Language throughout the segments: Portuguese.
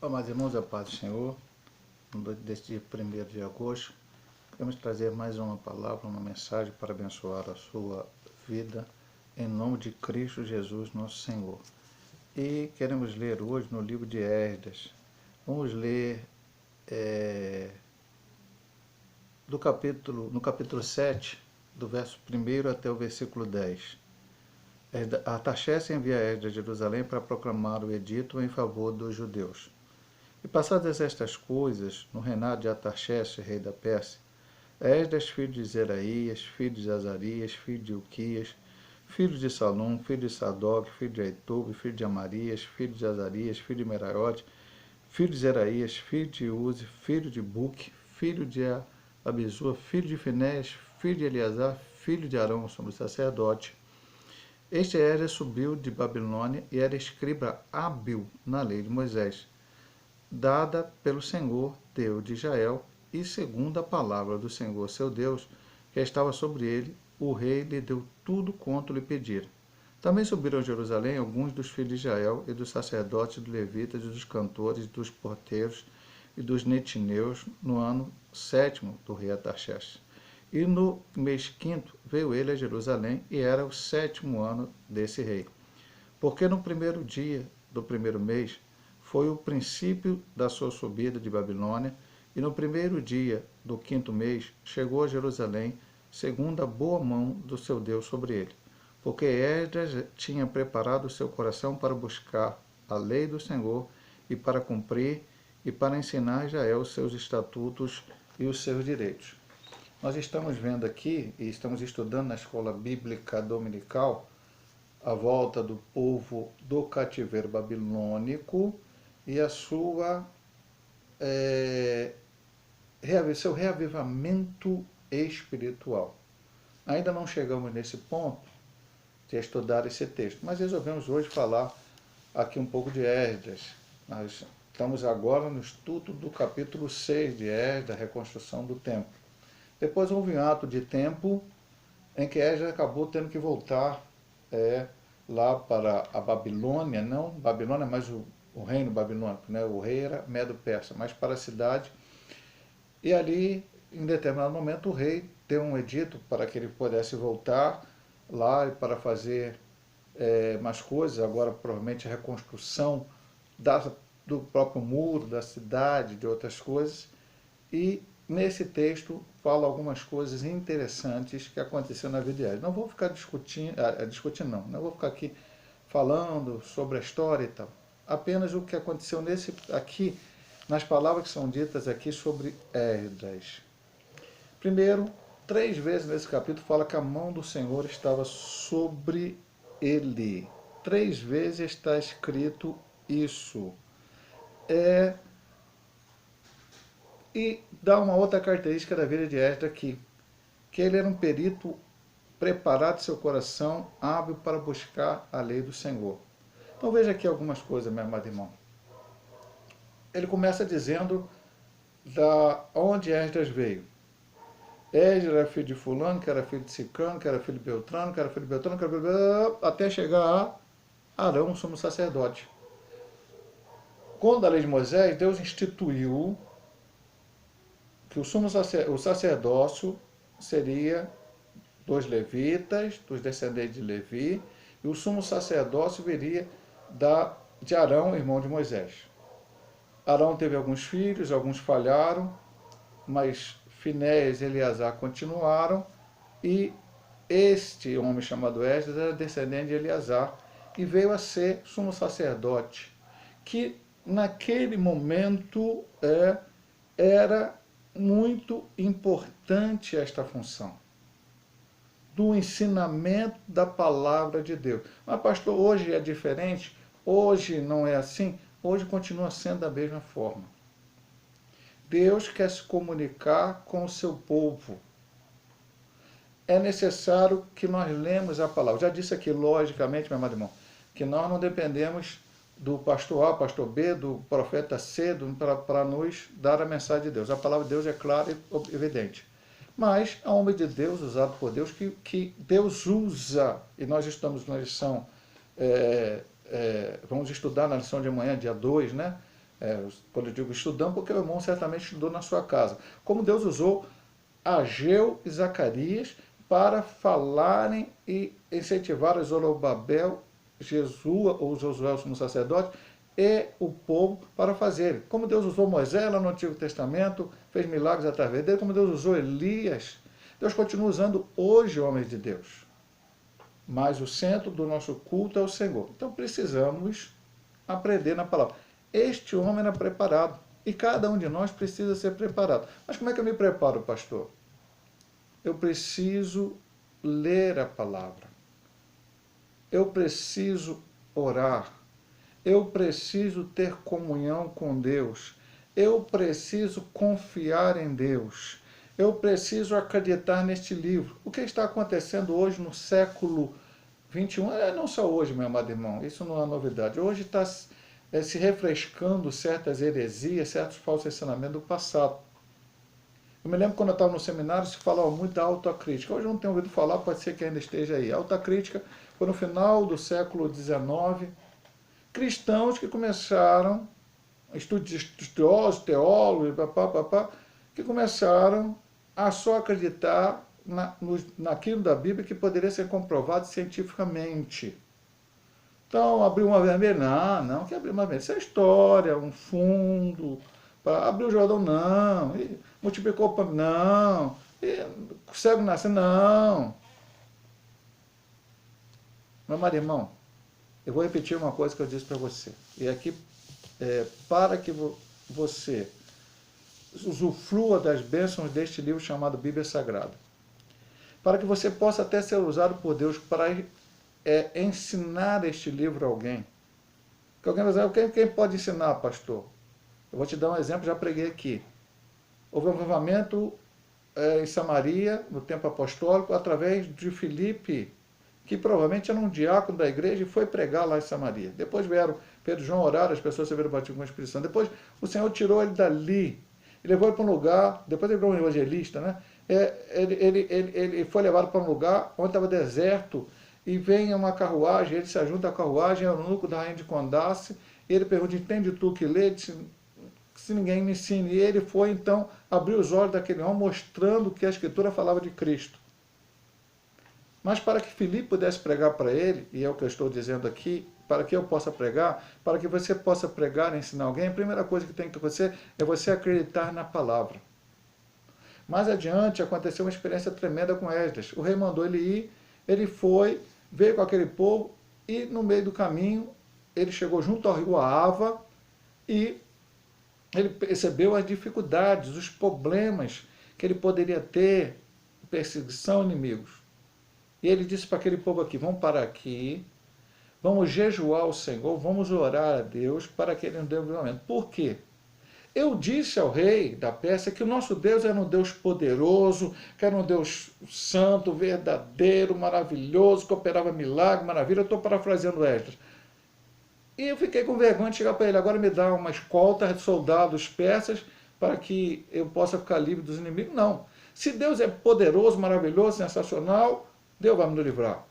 Amados irmãos, a paz do Senhor, deste dia 1º de agosto, queremos trazer mais uma palavra, uma mensagem para abençoar a sua vida, em nome de Cristo Jesus, nosso Senhor. E queremos ler hoje no livro de Esdras. Vamos ler no capítulo 7, do verso 1 até o versículo 10. Artaxerxes envia Esdras a Jerusalém para proclamar o edito em favor dos judeus. E passadas estas coisas, no reinado de Artaxerxes, rei da Pérsia, Esdras, filho de Zeraías, filho de Azarias, filho de Uquias, filho de Salum, filho de Sadoc, filho de Aitube, filho de Amarias, filho de Azarias, filho de Meraiote, filho de Zeraías, filho de Uzi, filho de Buque, filho de Abisua, filho de Finéias, filho de Eleazar, filho de Arão, sumo sacerdote. Este Esdras subiu de Babilônia e era escriba hábil na lei de Moisés, dada pelo Senhor, Deus de Israel, e segundo a palavra do Senhor, seu Deus, que estava sobre ele, o rei lhe deu tudo quanto lhe pedira. Também subiram a Jerusalém alguns dos filhos de Israel, e dos sacerdotes, dos levitas, e dos cantores, dos porteiros, e dos netineus, no ano 7º do rei Artaxerxes. E no mês 5º veio ele a Jerusalém, e era o 7º ano desse rei. Porque no primeiro dia do primeiro mês foi o princípio da sua subida de Babilônia, e no primeiro dia do 5º mês chegou a Jerusalém, segundo a boa mão do seu Deus sobre ele. Porque Esdras tinha preparado o seu coração para buscar a lei do Senhor e para cumprir e para ensinar a Israel os seus estatutos e os seus direitos. Nós estamos vendo aqui, e estamos estudando na escola bíblica dominical, a volta do povo do cativeiro babilônico e a sua seu reavivamento espiritual. Ainda não chegamos nesse ponto de estudar esse texto, mas resolvemos hoje falar aqui um pouco de Esdras. Nós estamos agora no estudo do capítulo 6 de Esdras, da reconstrução do templo. Depois houve um ato de tempo em que Esdras acabou tendo que voltar lá para a Babilônia, não Babilônia, mas o reino babilônico, né? O rei era Medo-Persa, mas para a cidade. E ali, em determinado momento, o rei deu um edito para que ele pudesse voltar lá e para fazer mais coisas, agora provavelmente a reconstrução do próprio muro, da cidade, de outras coisas. E nesse texto fala algumas coisas interessantes que aconteceram na vida de Esdras. Não vou ficar não vou ficar aqui falando sobre a história e tal. Apenas o que aconteceu aqui, nas palavras que são ditas aqui sobre Esdras. Primeiro, 3 vezes nesse capítulo fala que a mão do Senhor estava sobre ele. 3 vezes está escrito isso. E dá uma outra característica da vida de Esdras aqui, que ele era um perito preparado seu coração, hábil para buscar a lei do Senhor. Então veja aqui algumas coisas, meu amado irmão. Ele começa dizendo da onde Esdras veio. Esdras era filho de fulano, que era filho de Cicrano, que era filho de Beltrano, que era filho de Beltrano, que era filho de Beltrano, até chegar a Arão, sumo sacerdote. Quando a lei de Moisés, Deus instituiu que o sacerdócio seria dos levitas, dos descendentes de Levi, e o sumo sacerdócio viria de Arão, irmão de Moisés. Arão teve alguns filhos, alguns falharam, mas Finéias e Eleazar continuaram, e este homem chamado Esdras era descendente de Eleazar, e veio a ser sumo sacerdote, que naquele momento era muito importante esta função do ensinamento da palavra de Deus. Mas pastor, hoje é diferente? Hoje não é assim? Hoje continua sendo da mesma forma. Deus quer se comunicar com o seu povo. É necessário que nós lemos a palavra. Já disse aqui, logicamente, meu amado irmão, que nós não dependemos do pastor A, pastor B, do profeta C, para nos dar a mensagem de Deus. A palavra de Deus é clara e evidente. Mas há homem de Deus, usado por Deus, que Deus usa, e nós estamos na lição, vamos estudar na lição de amanhã, dia 2, né? Quando eu digo estudando, porque o irmão certamente estudou na sua casa. Como Deus usou Ageu e Zacarias para falarem e incentivar a Zorobabel, Jesua ou Josué, como sacerdote, e o povo para fazerem. Como Deus usou Moisés lá no Antigo Testamento, fez milagres através dele, como Deus usou Elias, Deus continua usando hoje homens de Deus. Mas o centro do nosso culto é o Senhor. Então precisamos aprender na palavra. Este homem era preparado. E cada um de nós precisa ser preparado. Mas como é que eu me preparo, pastor? Eu preciso ler a palavra. Eu preciso orar. Eu preciso ter comunhão com Deus. Eu preciso confiar em Deus. Eu preciso acreditar neste livro. O que está acontecendo hoje no século XXI, não só hoje, meu amado irmão, isso não é novidade. Hoje está se refrescando certas heresias, certos falsos ensinamentos do passado. Eu me lembro quando eu estava no seminário, se falava muito da autocrítica. Hoje eu não tenho ouvido falar, pode ser que ainda esteja aí. A autocrítica foi no final do século XIX. Cristãos que começaram, estudiosos, teólogos, que começaram a só acreditar naquilo da Bíblia que poderia ser comprovado cientificamente. Então, abrir uma vermelha, não, que abrir uma vermelha. Isso é história, um fundo. Abriu o Jordão, não. E multiplicou, não. E o cego nasce, não. Meu amado irmão, eu vou repetir uma coisa que eu disse para você. E aqui, para que você usufrua das bênçãos deste livro chamado Bíblia Sagrada. Para que você possa até ser usado por Deus para ensinar este livro a alguém. Que alguém vai dizer, quem pode ensinar, pastor? Eu vou te dar um exemplo, já preguei aqui. Houve um avivamento em Samaria, no tempo apostólico, através de Filipe, que provavelmente era um diácono da igreja e foi pregar lá em Samaria. Depois vieram Pedro e João orar, as pessoas se viram batidas com a Espírito Santo. Depois o Senhor tirou ele dali, e levou ele para um lugar, depois ele virou um evangelista, né? Ele foi levado para um lugar onde estava deserto, e vem uma carruagem, ele se ajunta à carruagem, é o eunuco da rainha de Candace, e ele pergunta, entende tu que lê? Se ninguém me ensine. E ele foi, então, abrir os olhos daquele homem, mostrando que a Escritura falava de Cristo. Mas para que Filipe pudesse pregar para ele, e é o que eu estou dizendo aqui, para que eu possa pregar, para que você possa pregar e ensinar alguém, a primeira coisa que tem que acontecer é você acreditar na palavra. Mais adiante, aconteceu uma experiência tremenda com Esdras. O rei mandou ele ir, ele foi, veio com aquele povo, e no meio do caminho, ele chegou junto ao rio Ahava, e ele percebeu as dificuldades, os problemas que ele poderia ter, perseguição, inimigos. E ele disse para aquele povo aqui, vamos parar aqui, vamos jejuar ao Senhor, vamos orar a Deus para que ele nos dê o livramento. Por quê? Eu disse ao rei da Pérsia que o nosso Deus era um Deus poderoso, que era um Deus santo, verdadeiro, maravilhoso, que operava milagre, maravilha. Eu estou parafraseando Esdras. E eu fiquei com vergonha de chegar para ele. Agora me dá uma escolta de soldados persas para que eu possa ficar livre dos inimigos. Não. Se Deus é poderoso, maravilhoso, sensacional, Deus vai me livrar.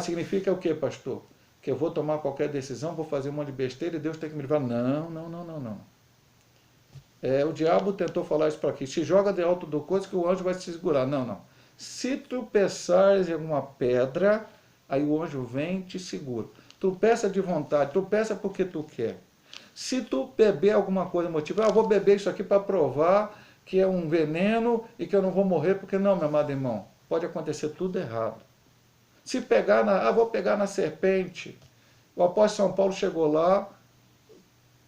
Significa o quê, pastor? Que eu vou tomar qualquer decisão, vou fazer um monte de besteira e Deus tem que me livrar? Não. O diabo tentou falar isso para aqui. Se joga de alto do coisa que o anjo vai se segurar. Não. Se tropeçares em alguma pedra, aí o anjo vem e te segura. Tropeça de vontade, tropeça porque tu quer. Se tu beber alguma coisa motiva, vou beber isso aqui para provar que é um veneno e que eu não vou morrer, porque não, meu amado irmão, pode acontecer tudo errado. Se pegar vou pegar na serpente. O apóstolo São Paulo chegou lá,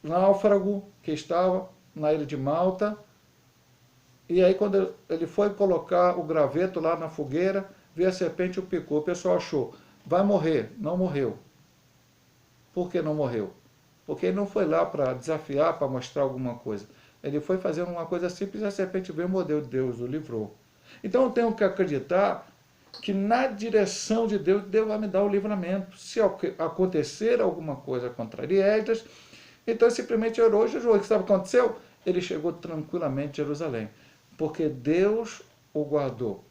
náufrago, que estava na ilha de Malta, e aí quando ele foi colocar o graveto lá na fogueira, veio a serpente e o picou. O pessoal achou, vai morrer. Não morreu. Por que não morreu? Porque ele não foi lá para desafiar, para mostrar alguma coisa. Ele foi fazendo uma coisa simples e a serpente veio e mordeu. Deus o livrou. Então eu tenho que acreditar que na direção de Deus, Deus vai me dar o livramento. Se acontecer alguma coisa contra Esdras, então simplesmente orou, jejuou. O que sabe o que aconteceu? Ele chegou tranquilamente a Jerusalém, porque Deus o guardou.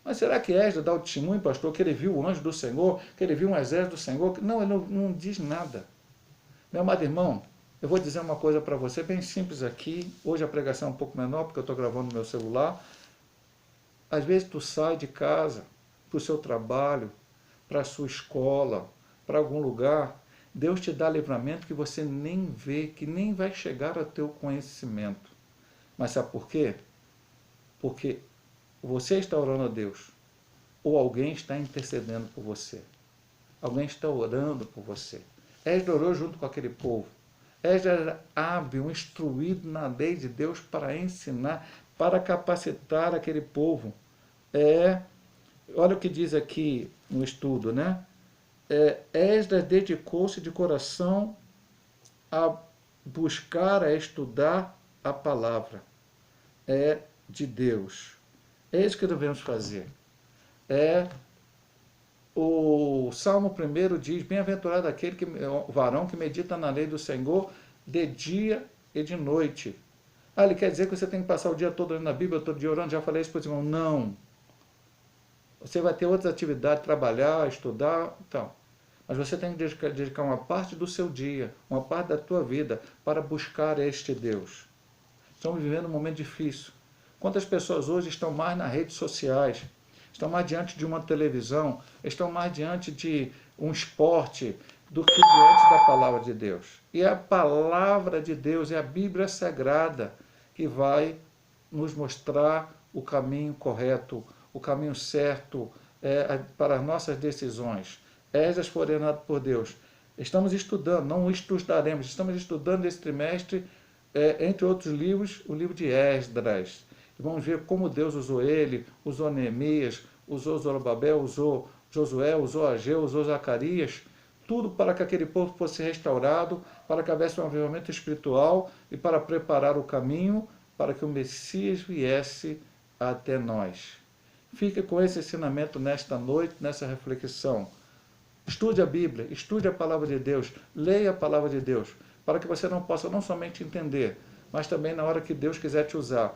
Mas será que Esdras dá o testemunho, pastor, que ele viu o anjo do Senhor, que ele viu um exército do Senhor? Não, ele não diz nada. Meu amado irmão, Eu vou dizer uma coisa para você bem simples aqui. Hoje a pregação é um pouco menor, porque eu estou gravando no meu celular. Às vezes tu sai de casa para o seu trabalho, para a sua escola, para algum lugar. Deus te dá livramento que você nem vê, que nem vai chegar ao teu conhecimento. Mas sabe por quê? Porque você está orando a Deus, ou alguém está intercedendo por você. Alguém está orando por você. Esdras orou junto com aquele povo. Esdras era hábil, instruído na lei de Deus para ensinar, para capacitar aquele povo. Olha o que diz aqui no estudo, né? Esdras dedicou-se de coração a buscar, a estudar a palavra de Deus. É isso que devemos fazer. O Salmo 1 diz: bem-aventurado aquele o varão que medita na lei do Senhor de dia e de noite. Ele quer dizer que você tem que passar o dia todo lendo a Bíblia, todo dia orando? Já falei isso para os irmãos. Não. Você vai ter outras atividades, trabalhar, estudar, então. Mas você tem que dedicar uma parte do seu dia, uma parte da tua vida, para buscar este Deus. Estamos vivendo um momento difícil. Quantas pessoas hoje estão mais nas redes sociais, estão mais diante de uma televisão, estão mais diante de um esporte do que diante da palavra de Deus. E a palavra de Deus é a Bíblia Sagrada que vai nos mostrar o caminho correto, o caminho certo para as nossas decisões. Esdras foi ordenado por Deus. Estamos estudando, não estudaremos, estamos estudando esse trimestre, entre outros livros, o livro de Esdras. E vamos ver como Deus usou ele, usou Neemias, usou Zorobabel, usou Josué, usou Ageu, usou Zacarias, tudo para que aquele povo fosse restaurado, para que houvesse um avivamento espiritual e para preparar o caminho para que o Messias viesse até nós. Fique com esse ensinamento nesta noite, nessa reflexão. Estude a Bíblia, estude a palavra de Deus, leia a palavra de Deus, para que você não possa não somente entender, mas também na hora que Deus quiser te usar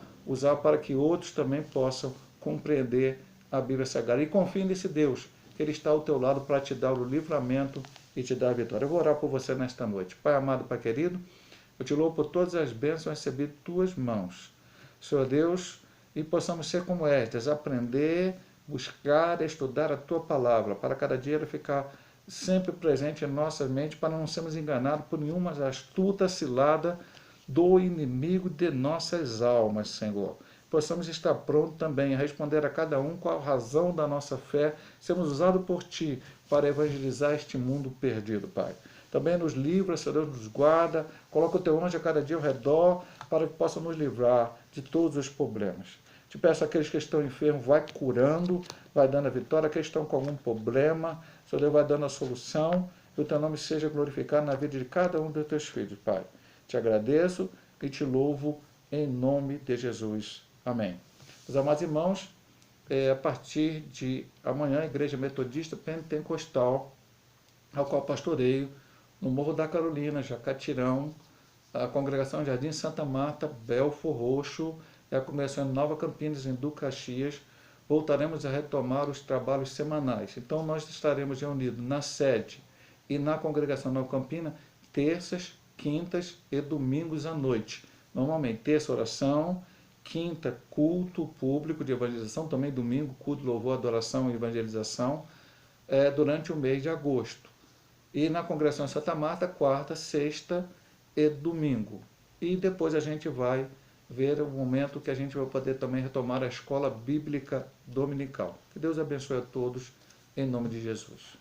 para que outros também possam compreender a Bíblia Sagrada. E confie nesse Deus, que Ele está ao teu lado para te dar o livramento e te dar a vitória. Eu vou orar por você nesta noite. Pai amado, Pai querido, eu te louvo por todas as bênçãos recebidas de tuas mãos. Senhor Deus, e possamos ser como Esdras, aprender, buscar, estudar a tua palavra, para cada dia ela ficar sempre presente em nossa mente, para não sermos enganados por nenhuma astuta cilada do inimigo de nossas almas, Senhor. Possamos estar prontos também a responder a cada um qual a razão da nossa fé, sermos usados por Ti para evangelizar este mundo perdido, Pai. Também nos livra, Senhor Deus, nos guarda, coloca o Teu anjo a cada dia ao redor, para que possa nos livrar de todos os problemas. Te peço aqueles que estão enfermos, vai curando, vai dando a vitória, aqueles que estão com algum problema, Senhor Deus vai dando a solução, que o Teu nome seja glorificado na vida de cada um dos Teus filhos, Pai. Te agradeço e te louvo em nome de Jesus. Amém. Meus amados irmãos, a partir de amanhã, a Igreja Metodista Pentecostal, ao qual pastoreio, no Morro da Carolina, Jacatirão, a Congregação Jardim Santa Marta, Belfor Roxo, e a Congregação Nova Campinas, em Ducaxias, voltaremos a retomar os trabalhos semanais. Então, nós estaremos reunidos na sede e na Congregação Nova Campina, terças, quintas e domingos à noite. Normalmente, terça, oração, quinta, culto público de evangelização, também domingo, culto, louvor, adoração e evangelização, durante o mês de agosto. E na Congregação Santa Marta, quarta, sexta e domingo. E depois a gente vai ver o momento que a gente vai poder também retomar a escola bíblica dominical. Que Deus abençoe a todos, em nome de Jesus.